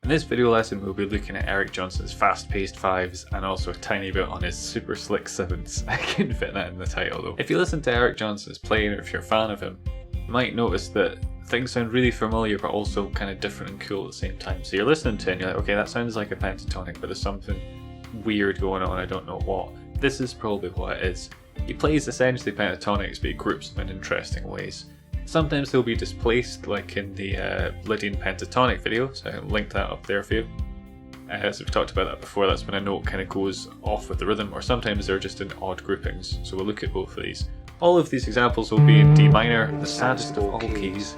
In this video lesson we'll be looking at Eric Johnston's fast-paced 5s and also a tiny bit on his super slick 7s. I couldn't fit that in the title though. If you listen to Eric Johnston's playing, or if you're a fan of him, you might notice that things sound really familiar but also kind of different and cool at the same time. So you're listening to it and you're like, okay, that sounds like a pentatonic, but there's something weird going on, I don't know what. This is probably what it is. He plays essentially pentatonics, but he groups them in interesting ways. Sometimes they'll be displaced, like in the Lydian Pentatonic video, so I can link that up there for you. As we've talked about that before, that's when a note kind of goes off with the rhythm, or sometimes they're just in odd groupings, so we'll look at both of these. All of these examples will be in D minor, the saddest of all keys.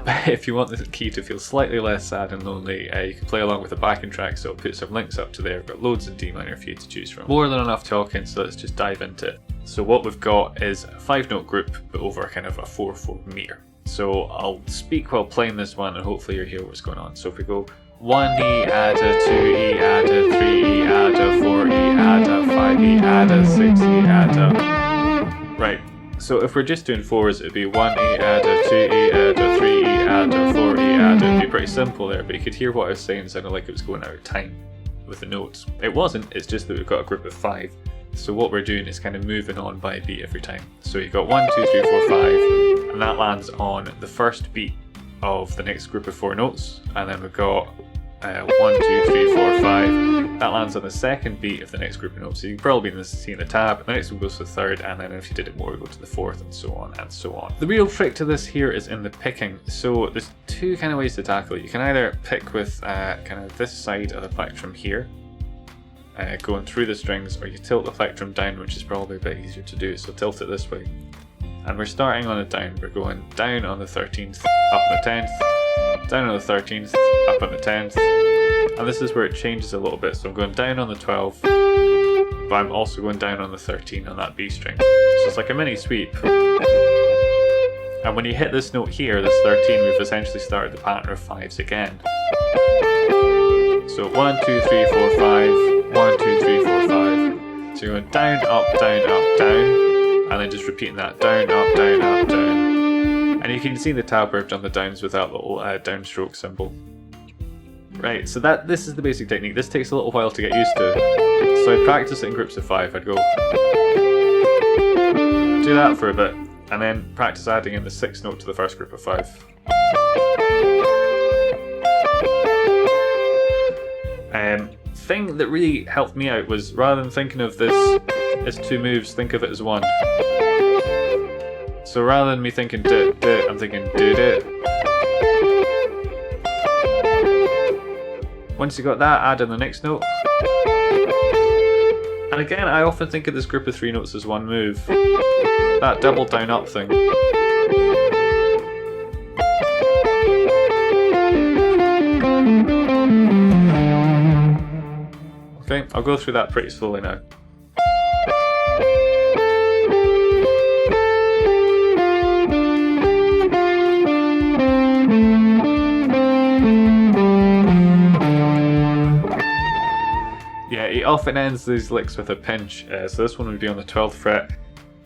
But if you want the key to feel slightly less sad and lonely, you can play along with the backing track, so I'll put some links up to there. I've got loads in D minor for you to choose from. More than enough talking, so let's just dive into it. So what we've got is a 5-note group, but over kind of a 4/4 meter. So I'll speak while playing this one, and hopefully you'll hear what's going on. So if we go 1 E add a 2 E add a 3 E add a 4 E add a 5 E add a 6 E add a. Right. So if we're just doing 4s, it'd be 1 E add a 2 E add a 3 E add a 4 E add a. It'd be pretty simple there, but you could hear what I was saying sounded like it was going out of time with the notes. It wasn't. It's just that we've got a group of 5. So what we're doing is kind of moving on by a beat every time. So you've got 1, 2, 3, 4, 5, and that lands on the first beat of the next group of 4 notes. And then we've got 1, 2, 3, 4, 5. That lands on the second beat of the next group of notes. So you can probably be seeing the tab, and the next one goes to the third, and then if you did it more, we go to the fourth, and so on and so on. The real trick to this here is in the picking. So there's 2 kind of ways to tackle it. You can either pick with kind of this side of the plectrum here, going through the strings, or you tilt the plectrum down, which is probably a bit easier to do, so tilt it this way. And we're starting on the down, we're going down on the 13th, up on the 10th, down on the 13th, up on the 10th, and this is where it changes a little bit, so I'm going down on the 12, but I'm also going down on the 13 on that B string. So it's like a mini sweep. And when you hit this note here, this 13, we've essentially started the pattern of 5s again. So 1, 2, 3, 4, 5, 1, 2, 3, 4, 5. So you're going down, up, and then just repeating that down, up, down. And you can see the tab where I've done the downs with that little downstroke symbol. Right, so this is the basic technique. This takes a little while to get used to. So I'd practice it in groups of 5. I'd go do that for a bit, and then practice adding in the 6th note to the first group of 5. Thing that really helped me out was, rather than thinking of this as 2 moves, think of it as 1. So rather than me thinking do, I'm thinking do. Once you got that, add in the next note. And again, I often think of this group of 3 notes as 1 move. That double down up thing. Okay, I'll go through that pretty slowly now. Yeah, he often ends these licks with a pinch, so this one would be on the 12th fret.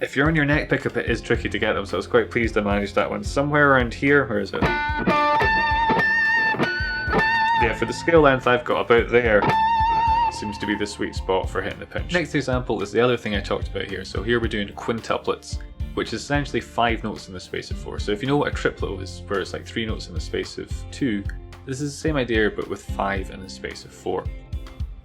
If you're on your neck pickup, it is tricky to get them, so I was quite pleased I managed that one. Somewhere around here, where is it? Yeah, for the scale length I've got about there. Seems to be the sweet spot for hitting the pinch. Next example is the other thing I talked about here. So here we're doing quintuplets, which is essentially 5 notes in the space of 4. So if you know what a triplet is, where it's like 3 notes in the space of 2, this is the same idea but with 5 in the space of 4.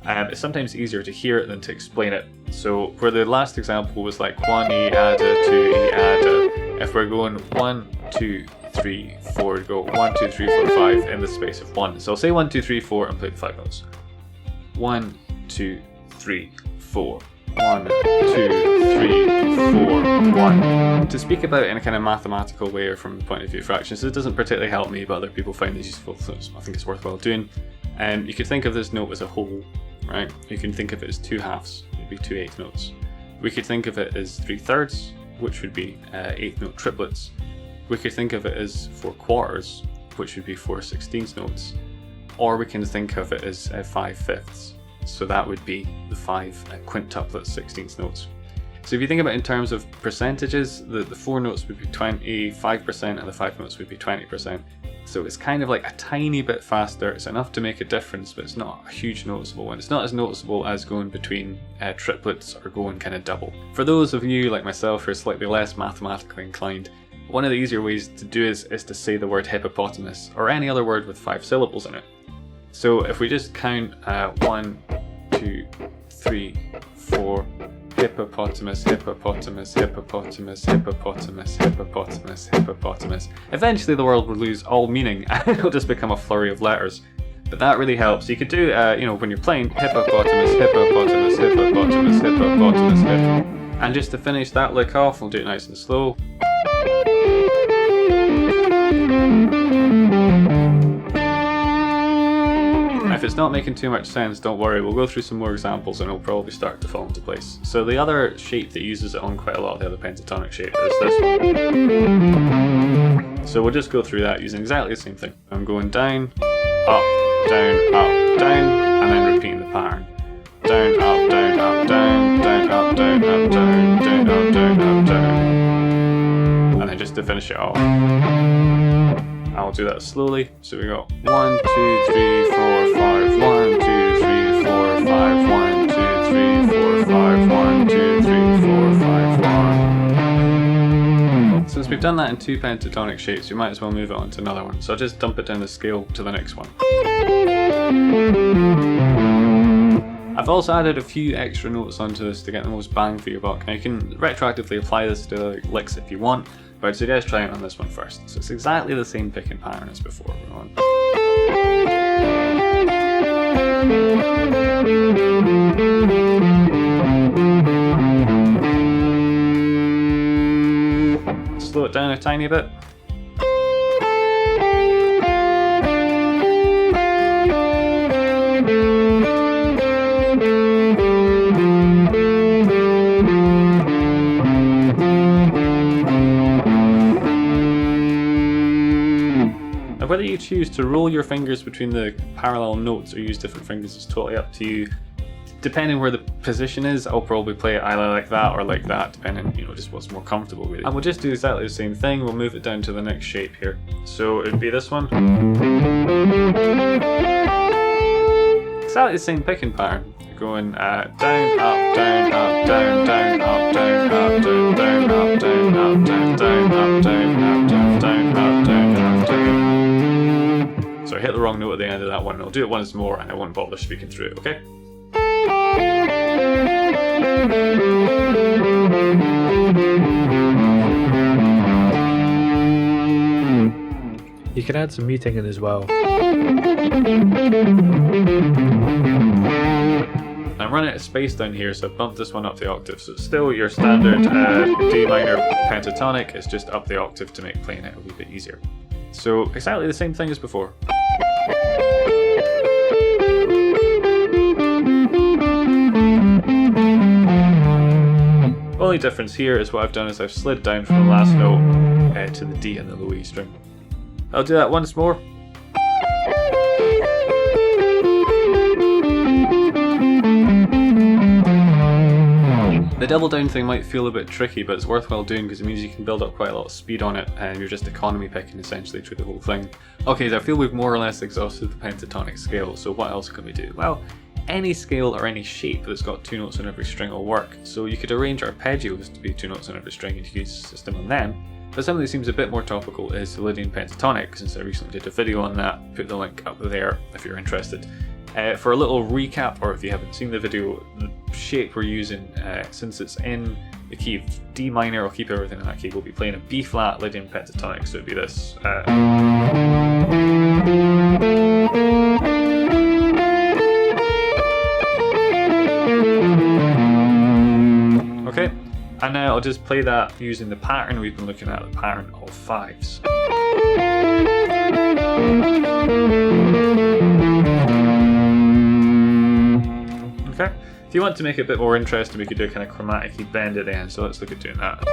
It's sometimes easier to hear it than to explain it. So where the last example was like 1 E add a 2 E add a, if we're going 1, 2, 3, 4, go 1, 2, 3, 4, 5 in the space of 1. So I'll say 1, 2, 3, 4 and play the 5 notes. 1, 2, 3, 4. 1, 2, 3, 4, 1. To speak about it in a kind of mathematical way or from the point of view of fractions, it doesn't particularly help me, but other people find this useful, so I think it's worthwhile doing. You could think of this note as a whole, right? You can think of it as 2 halves, it would be 2 8th notes. We could think of it as 3/3, which would be 8th note triplets. We could think of it as 4 quarters, which would be 4 16th notes. Or we can think of it as 5/5, so that would be the 5 quintuplet 16th notes. So if you think about it in terms of percentages, the 4 notes would be 25% and the 5 notes would be 20%. So it's kind of like a tiny bit faster. It's enough to make a difference, but it's not a huge noticeable one. It's not as noticeable as going between triplets or going kind of double. For those of you like myself who are slightly less mathematically inclined, one of the easier ways to do is to say the word hippopotamus or any other word with 5 syllables in it. So if we just count 1, 2, 3, 4, hippopotamus, hippopotamus, hippopotamus, hippopotamus, hippopotamus, hippopotamus. Eventually the word will lose all meaning and it'll just become a flurry of letters. But that really helps. You could do, when you're playing hippopotamus, hippopotamus, hippopotamus, hippopotamus, hippopotamus. And just to finish that lick off, we'll do it nice and slow. If it's not making too much sense, don't worry, we'll go through some more examples and it'll probably start to fall into place. So the other shape that uses it on quite a lot of the other pentatonic shape is this one. So we'll just go through that using exactly the same thing. I'm going down, up, down, and then repeating the pattern. Down, up, down, up, down, down, up, down, up, down, down, up, down, up, down. And then just to finish it off, I'll do that slowly. So we got 1, 2, 3, 4, 5, 1, 2, 3, 4, 5, 1, 2, 3, 4, 5, 1, 2, 3, 4, 5, 1. Since we've done that in 2 pentatonic shapes, we might as well move it on to another one. So I'll just dump it down the scale to the next one. I've also added a few extra notes onto this to get the most bang for your buck. Now you can retroactively apply this to other licks if you want, but I'd suggest trying it on this one first. So it's exactly the same picking pattern as before. We're on. Slow it down a tiny bit. Whether you choose to roll your fingers between the parallel notes or use different fingers is totally up to you. Depending where the position is, I'll probably play it either like that or like that, depending, just what's more comfortable with it. And we'll just do exactly the same thing. We'll move it down to the next shape here. So it'd be this one. Exactly the same picking pattern. You're going down, up, down, up, down, down, up, down, up, down, down, up, down, up, down, down, up, down, up, down, down, up, down, up, down. So I hit the wrong note at the end of that one. I'll do it once more and I won't bother speaking through it, okay? You can add some muting in as well. I'm running out of space down here, so I've bumped this one up the octave. So it's still your standard D minor pentatonic, it's just up the octave to make playing it a wee bit easier. So exactly the same thing as before. Only difference here is what I've done is I've slid down from the last note to the D and the low E string. I'll do that once more. The double down thing might feel a bit tricky, but it's worthwhile doing because it means you can build up quite a lot of speed on it and you're just economy picking essentially through the whole thing. Okay, so I feel we've more or less exhausted the pentatonic scale, so what else can we do? Well, any scale or any shape that's got 2 notes on every string will work. So you could arrange arpeggios to be 2 notes on every string and use the system on them. But something that seems a bit more topical is the Lydian Pentatonic, since I recently did a video on that. Put the link up there if you're interested. For a little recap, or if you haven't seen the video, the shape we're using, since it's in the key of D minor, I'll keep everything in that key, we'll be playing a B flat Lydian Pentatonic, so it'd be this. Okay, and now I'll just play that using the pattern we've been looking at, the pattern of 5s. Okay, if you want to make it a bit more interesting, we could do a kind of chromatic bend at the end, so let's look at doing that.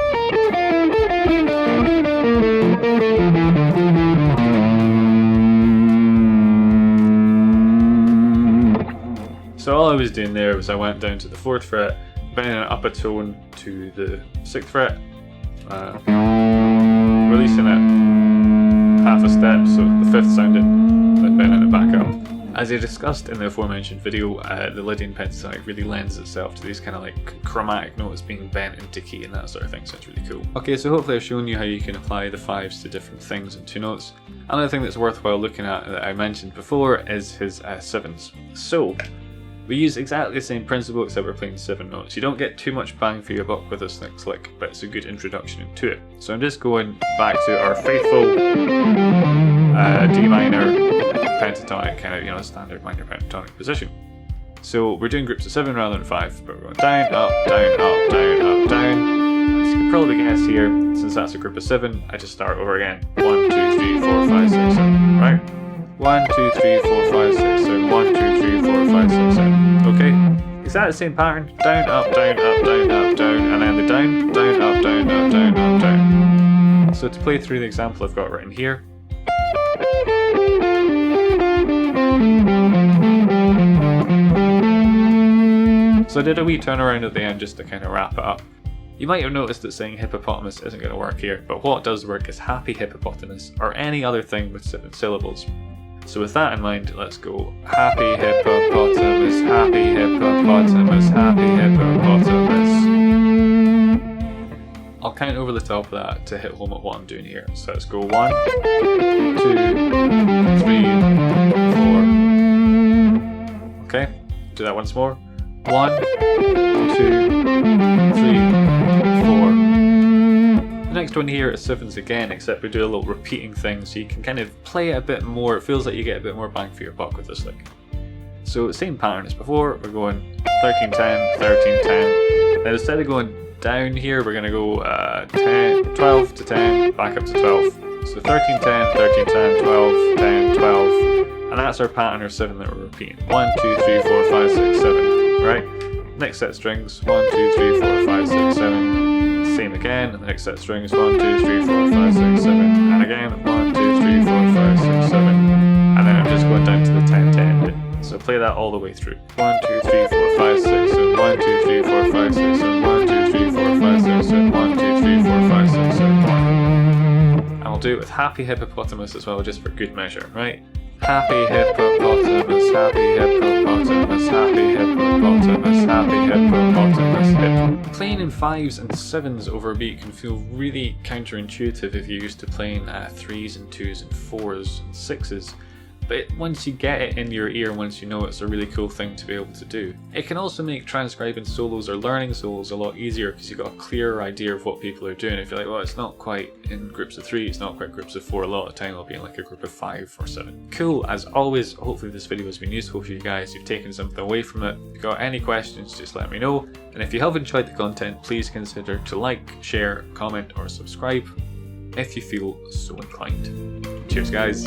So all I was doing there was I went down to the 4th fret, bending it up a tone to the 6th fret, releasing it, half a step, so the fifth sounded, then bending it back up. As I discussed in the aforementioned video, the Lydian Pentatonic really lends itself to these kind of like chromatic notes being bent into key and that sort of thing, so it's really cool. Okay, so hopefully I've shown you how you can apply the fives to different things in two notes. Another thing that's worthwhile looking at that I mentioned before is his sevens. So, we use exactly the same principle except we're playing 7 notes. You don't get too much bang for your buck with this next lick, but it's a good introduction into it. So I'm just going back to our faithful D minor pentatonic, kind of, you know, standard minor pentatonic position. So we're doing groups of 7 rather than 5, but we're going down, up, down, up, down, up, down. As you can probably guess here, since that's a group of 7, I just start over again. 1, 2, 3, 4, 5, 6, 7, right? 1, 2, 3, 4, 5, 6, 7, 1, 2, 3, 4, 5, 6, 7. Okay? Exactly the same pattern. Down, up, down, up, down, up, down, and then the down, down, up, down, up, down, up, down. So to play through the example I've got written here. So I did a wee turnaround at the end just to kind of wrap it up. You might have noticed that saying hippopotamus isn't going to work here, but what does work is happy hippopotamus, or any other thing with 7 syllables. So with that in mind, let's go happy hippopotamus, happy hippopotamus, happy hippopotamus. I'll count over the top of that to hit home at what I'm doing here. So let's go 1, 2, 3, 4. Okay, do that once more. 1, 2, 3, 4. The next one here is 7s again, except we do a little repeating thing, so you can kind of play it a bit more. It feels like you get a bit more bang for your buck with this lick. So same pattern as before, we're going 13, 10, 13, 10. Now instead of going down here, we're going to go 12 to 10, back up to 12. So 13, 10, 13, 10, 12, 10, 12. And that's our pattern of 7 that we're repeating. 1, 2, 3, 4, 5, 6, 7. Right? Next set of strings, 1, 2, 3, 4, 5, 6, 7. Same again, and the next set of strings, 1, 2, 3, 4, 5, 6, 7. And again, 1, 2, 3, 4, 5, 6, 7. And then I'm just going down to the 10 to end it. So play that all the way through. 1, 2, 3, 4, 5, 6, 7. 1, 2, 3, 4, 5, 6, 7. 1, 2, 3, 4, 5, 6, 7. 1, 2, 3, 4, 5, 6, 7. 1. And I'll do it with happy hippopotamus as well, just for good measure, right? Happy hippopotamus, happy hippopotamus, happy hippopotamus, happy hippopotamus, hip. Playing in 5s and 7s over a beat can feel really counterintuitive if you're used to playing 3s and 2s and 4s and 6s. But once you get it in your ear, once you know it's a really cool thing to be able to do. It can also make transcribing solos or learning solos a lot easier because you've got a clearer idea of what people are doing. If you're like, well, it's not quite in groups of 3, it's not quite groups of 4, a lot of time it'll be in like a group of 5 or 7. Cool, as always, hopefully this video has been useful for you guys. You've taken something away from it. If you've got any questions, just let me know. And if you have enjoyed the content, please consider to like, share, comment or subscribe if you feel so inclined. Cheers guys.